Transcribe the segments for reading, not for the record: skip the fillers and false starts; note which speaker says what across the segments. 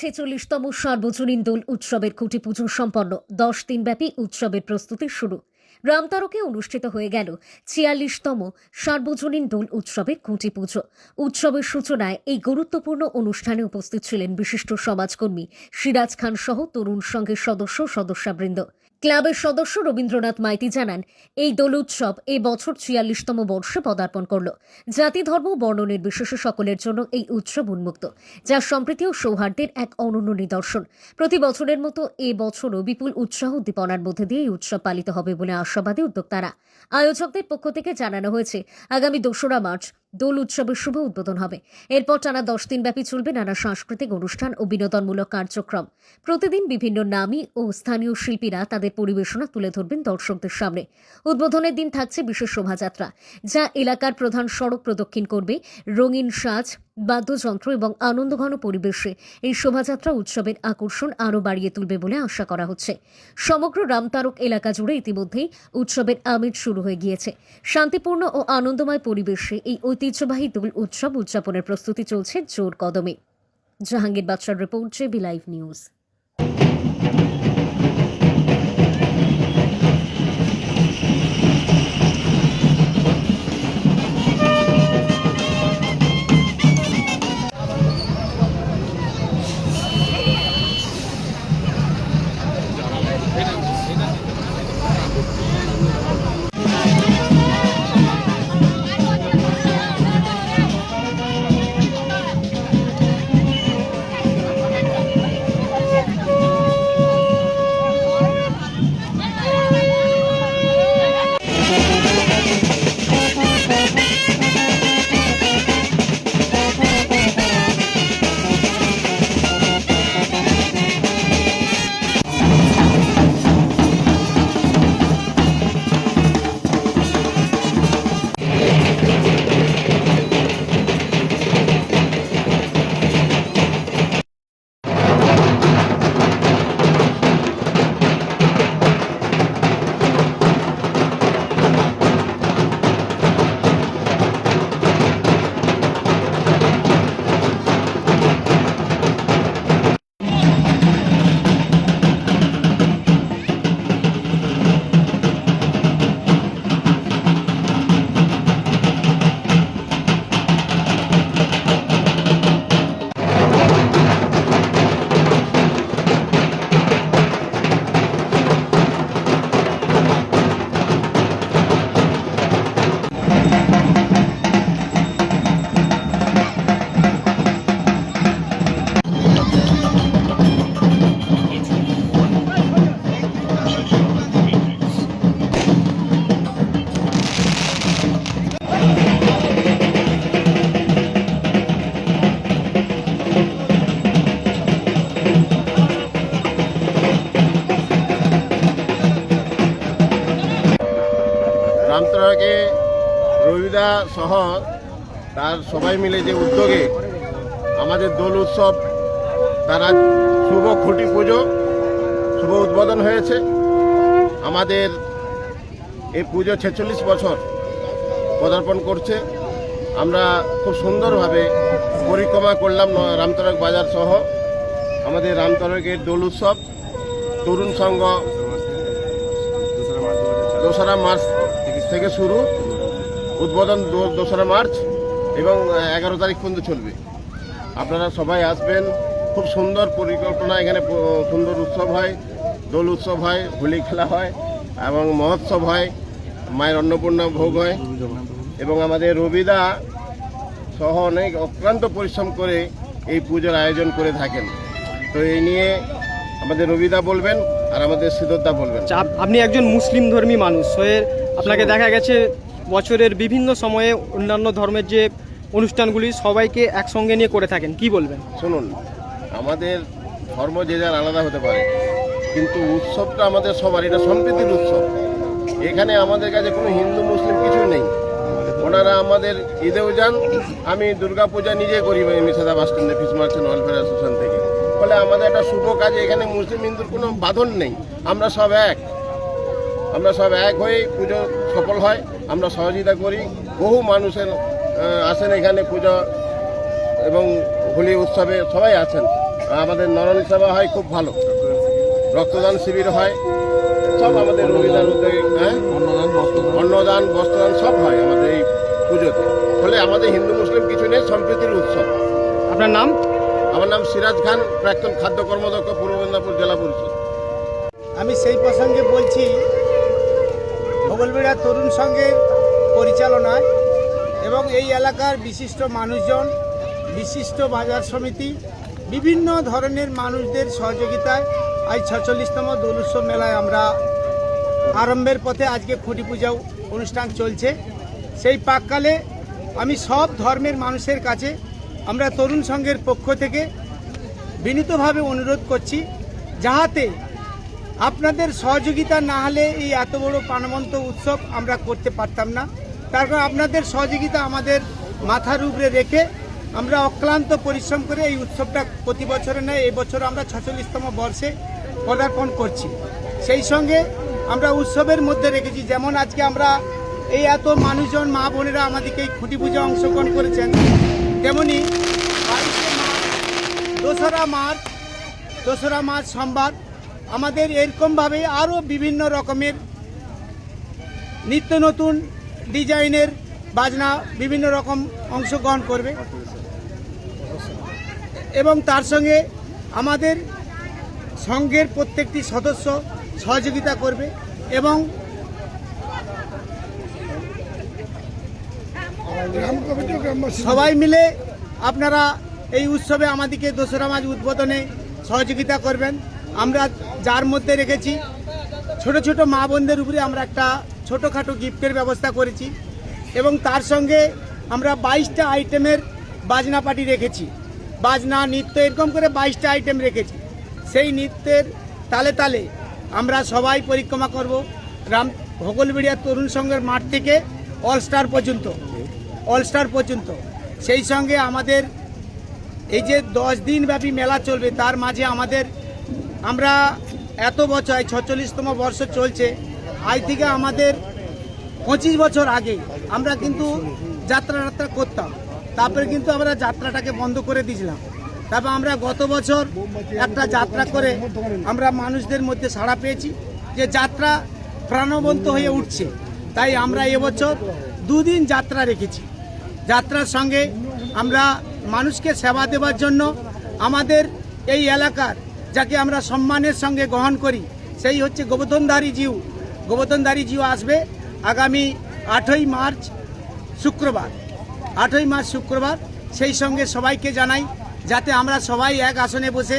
Speaker 1: 46তম সার্বজনীন দোল উৎসবের খুঁটি পুজো সম্পন্ন। 10 দিনব্যাপী উৎসবের প্রস্তুতি শুরু। রামতারকে অনুষ্ঠিত হয়ে গেল 46তম সার্বজনীন দোল উৎসবের খুঁটি পুজো। উৎসবের সূচনায় এই গুরুত্বপূর্ণ অনুষ্ঠানে উপস্থিত ছিলেন বিশিষ্ট সমাজকর্মী সিরাজ খান সহ তরুণ সংঘের সদস্যবৃন্দ। ক্লাবের সদস্য রবীন্দ্রনাথ মাইতি জানান, এই দোল উৎসব এই বছর 46তম বর্ষে পদার্পণ করল। জাতি ধর্ম বর্ণ নির্বিশেষে সকলের জন্য এই উৎসব উন্মুক্ত, যা সম্প্রীতি ও সৌহার্দ্যের এক অনন্য নিদর্শন। প্রতি বছরের মতো এ বছরও বিপুল উৎসাহ উদ্দীপনার মধ্যে দিয়ে এই উৎসব পালিত হবে বলে আশাবাদী উদ্যোক্তারা। আয়োজকদের পক্ষ থেকে জানানো হয়েছে, আগামী 2রা মার্চ দোল উৎসবের শুভ উদ্বোধন হবে। এরপর টানা 10 দিনব্যাপী চলবে নানা সাংস্কৃতিক অনুষ্ঠান ও বিনোদনমূলক কার্যক্রম। প্রতিদিন বিভিন্ন নামী ও স্থানীয় শিল্পীরা তাদের পরিবেশনা তুলে ধরবেন দর্শকদের সামনে। উদ্বোধনের দিন থাকছে বিশেষ শোভাযাত্রা, যা এলাকার প্রধান সড়ক প্রদক্ষিণ করবে। রঙিন সাজ, বাদ্যযন্ত্র এবং আনন্দঘন পরিবেশে এই শোভাযাত্রা উৎসবের আকর্ষণ আরও বাড়িয়ে তুলবে বলে আশা করা হচ্ছে। সমগ্র রামতারক এলাকা জুড়ে ইতিমধ্যেই উৎসবের আমেজ শুরু হয়ে গিয়েছে। শান্তিপূর্ণ ও আনন্দময় পরিবেশে এই ঐতিহ্যবাহী দোল উৎসব উদযাপনের প্রস্তুতি চলছে জোর কদমে। জাহাঙ্গীর বাদশার রিপোর্ট, জেবি লাইভ নিউজ।
Speaker 2: রামতারকে রবিদা সহ তার সবাই মিলে যে উদ্যোগে আমাদের দোল উৎসব, তারা শুভ খুঁটি পুজো শুভ উদ্বোধন হয়েছে। আমাদের এই পুজো 46 বছর পদার্পণ করছে। আমরা খুব সুন্দরভাবে পরিক্রমা করলাম রামতারক বাজার সহ। আমাদের রামতারকের দোল উৎসব তরুণ সংঘ 2রা মার্চ থেকে শুরু, উদ্বোধন 2রা মার্চ এবং 11 তারিখ পর্যন্ত চলবে। আপনারা সবাই আসবেন। খুব সুন্দর পরিকল্পনা, এখানে সুন্দর উৎসব হয়, দোল উৎসব হয়, হোলি খেলা হয় এবং মহোৎসব হয়, মায়ের অন্নপূর্ণা ভোগ হয় এবং আমাদের রবিদা সহ অনেক অক্লান্ত পরিশ্রম করে এই পুজোর আয়োজন করে থাকেন। তো এই নিয়ে আমাদের রবিদা বলবেন আর আমাদের সিদ্ধদা বলবেন।
Speaker 3: আপনি একজন মুসলিম ধর্মী মানুষ হয়ে আপনাকে দেখা গেছে বছরের বিভিন্ন সময়ে অন্যান্য ধর্মের যে অনুষ্ঠানগুলি সবাইকে একসঙ্গে নিয়ে করে থাকেন, কি বলবেন?
Speaker 2: শুনুন, আমাদের ধর্ম যে যার আলাদা হতে পারে, কিন্তু উৎসবটা আমাদের সবার, এটা সম্প্রীতির উৎসব। এখানে আমাদের কাছে কোনো হিন্দু মুসলিম কিছু নেই। ওনারা আমাদের ঈদেও যান। আমি দুর্গাপূজা নিজে করি মিসাদা বাস স্ট্যান্ডে ফিশ মার্চেন্ট ওয়েলফেয়ার অ্যাসোসিয়েশন থেকে। ফলে আমাদের একটা শুভ কাজে এখানে মুসলিম হিন্দুর কোনো বাঁধন নেই। আমরা সব এক হয়ে পুজো সফল হয়। আমরা সহযোগিতা করি। বহু মানুষের আসেন এখানে পুজো এবং হোলি উৎসবে, সবাই আছেন। আমাদের নরন সেবা হয় খুব ভালো, রক্তদান শিবির হয়, সব আমাদের রবিদান উদ্যোগে, হ্যাঁ, অন্নদান বস্ত্রদান সব হয় আমাদের এই পুজোতে। ফলে আমাদের হিন্দু মুসলিম কিছু নেই, সম্প্রীতির উৎসব।
Speaker 3: আপনার নাম?
Speaker 2: আমার নাম সিরাজ খান, প্রাক্তন খাদ্য কর্মদক্ষ, পূর্ব মেদিনীপুর জেলা পরিষদ।
Speaker 4: আমি সেই প্রসঙ্গে বলছি, ভোগলবেড়া তরুণ সংঘের পরিচালনায় এবং এই এলাকার বিশিষ্ট মানুষজন, বিশিষ্ট বাজার সমিতি, বিভিন্ন ধরনের মানুষদের সহযোগিতায় আজ 46তম দোল উৎসব মেলায় আমরা আরম্ভের পথে। আজকে খুঁটি পূজা অনুষ্ঠান চলছে। সেই পাককালে আমি সব ধর্মের মানুষের কাছে আমরা তরুণ সংঘের পক্ষ থেকে বিনীতভাবে অনুরোধ করছি, যাহাতে আপনাদের সহযোগিতা না হলে এই এত বড় প্রাণবন্ত উৎসব আমরা করতে পারতাম না। তার কারণ আপনাদের সহযোগিতা আমাদের মাথার উপরে রেখে আমরা অক্লান্ত পরিশ্রম করে এই উৎসবটা প্রতি বছরে নেয়। এবছর আমরা 46তম বর্ষে পদার্পণ করছি। সেই সঙ্গে আমরা উৎসবের মধ্যে রেখেছি, যেমন আজকে আমরা এই এত মানুষজন, মা বোনেরা আমাদেরকে এই খুঁটি পূজা অংশগ্রহণ করেছেন, তেমনি 22শে মার্চ, 2রা মার্চ সোমবার আমাদের এরকমভাবে আরও বিভিন্ন রকমের নিত্য নতুন ডিজাইনের বাজনা বিভিন্ন রকম অংশগ্রহণ করবে এবং তার সঙ্গে আমাদের সংঘের প্রত্যেকটি সদস্য সহযোগিতা করবে এবং সবাই মিলে আপনারা এই উৎসবে আমাদেরকে 2রা মার্চ উদ্বোধনে সহযোগিতা করবেন। আমরা যার মধ্যে রেখেছি ছোট ছোট মা বোনদের উপরে আমরা একটা ছোটোখাটো গিফটের ব্যবস্থা করেছি এবং তার সঙ্গে আমরা 22টা আইটেমের বাজনা পার্টি রেখেছি। বাজনা, নৃত্য, এরকম করে 22টা আইটেম রেখেছি। সেই নৃত্যের তালে তালে আমরা সবাই পরিক্রমা করব ভোগলবেড়িয়া তরুণ সংঘের মাঠ থেকে অল স্টার পর্যন্ত। সেই সঙ্গে আমাদের এই যে 10 দিন ব্যাপী মেলা চলবে, তার মাঝে আমরা এত বছর 46তম বর্ষ চলছে, আজ থেকে আমাদের 25 বছর আগে আমরা কিন্তু যাত্রা করতাম, তারপরে কিন্তু আমরা যাত্রাটাকে বন্ধ করে দিয়েছিলাম। তারপর আমরা গত বছর একটা যাত্রা করে আমরা মানুষদের মধ্যে সাড়া পেয়েছি যে যাত্রা প্রাণবন্ত হয়ে উঠছে। তাই আমরা এবছর 2 দিন যাত্রা রেখেছি। যাত্রার সঙ্গে আমরা মানুষকে সেবা দেওয়ার জন্য আমাদের এই এলাকার যাকে আমরা সম্মানের সঙ্গে গ্রহণ করি, সেই হচ্ছে গোবর্ধনধারী জিউ আসবে আগামী 8ই মার্চ শুক্রবার। সেই সঙ্গে সবাইকে জানাই যাতে আমরা সবাই এক আসনে বসে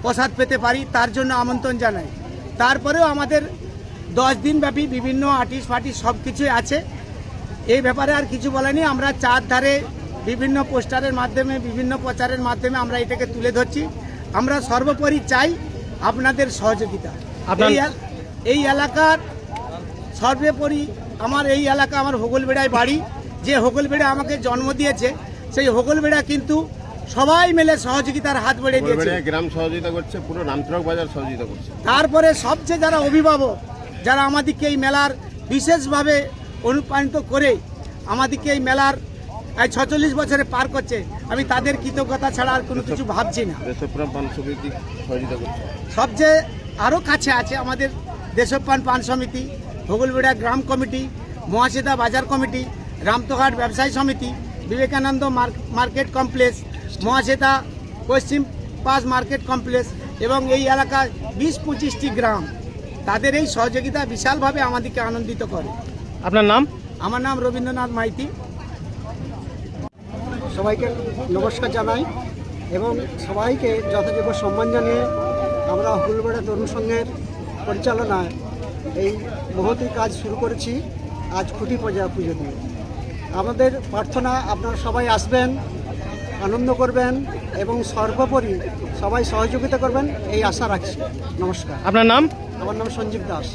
Speaker 4: প্রসাদ পেতে পারি, তার জন্য আমন্ত্রণ জানাই। তারপরেও আমাদের 10 দিন ব্যাপী বিভিন্ন আর্টিস্ট ফার্টিস্ট সব কিছুই আছে। এই ব্যাপারে আর কিছু বলেনি। আমরা চারধারে বিভিন্ন পোস্টারের মাধ্যমে, বিভিন্ন প্রচারের মাধ্যমে আমরা এটাকে তুলে ধরছি। আমরা সর্বোপরি চাই আপনাদের সহযোগিতা। এই এলাকার সর্বোপরি আমার হোগলবেড়ায় বাড়ি। যে হোগলবেড়া আমাকে জন্ম দিয়েছে, সেই হোগলবেড়া কিন্তু সবাই মিলে সহযোগিতার হাত বাড়িয়ে দিয়েছে।
Speaker 2: গ্রাম সহযোগিতা করছে, পুরো রামচক বাজার সহযোগিতা করছে।
Speaker 4: তারপরে সবচেয়ে যারা অভিভাবক, যারা আমাদেরকে এই মেলার বিশেষভাবে অনুপ্রাণিত করে আমাদেরকে এই মেলার 46 বছরে পার করছে, আমি তাদের কৃতজ্ঞতা ছাড়া আর কোনো কিছু ভাবছি না। সবচেয়ে আরও কাছে আছে আমাদের দেশপ্রাণ পান সমিতি, ভোগলবেড়া গ্রাম কমিটি, মহাসেদা বাজার কমিটি, রামতোহাট ব্যবসায়ী সমিতি, বিবেকানন্দ মার্কেট কমপ্লেক্স, মহাসেদা পশ্চিম পাস মার্কেট কমপ্লেক্স এবং এই এলাকার 20-25টি গ্রাম। তাদের এই সহযোগিতা বিশালভাবে আমাদেরকে আনন্দিত করে।
Speaker 3: আপনার নাম?
Speaker 4: আমার নাম রবীন্দ্রনাথ মাইতি।
Speaker 5: সবাইকে নমস্কার জানাই এবং সবাইকে যথাযোগ্য সম্মান জানিয়ে আমরা হোগলবেড়া তরুণ সংঘের পরিচালনায় এই মহতী কাজ শুরু করেছি আজ খুঁটি পূজা দিয়ে। আমাদের প্রার্থনা আপনারা সবাই আসবেন, আনন্দ করবেন এবং সর্বোপরি সবাই সহযোগিতা করবেন, এই আশা রাখছি। নমস্কার।
Speaker 3: আপনার নাম?
Speaker 5: আমার নাম সঞ্জীব দাস।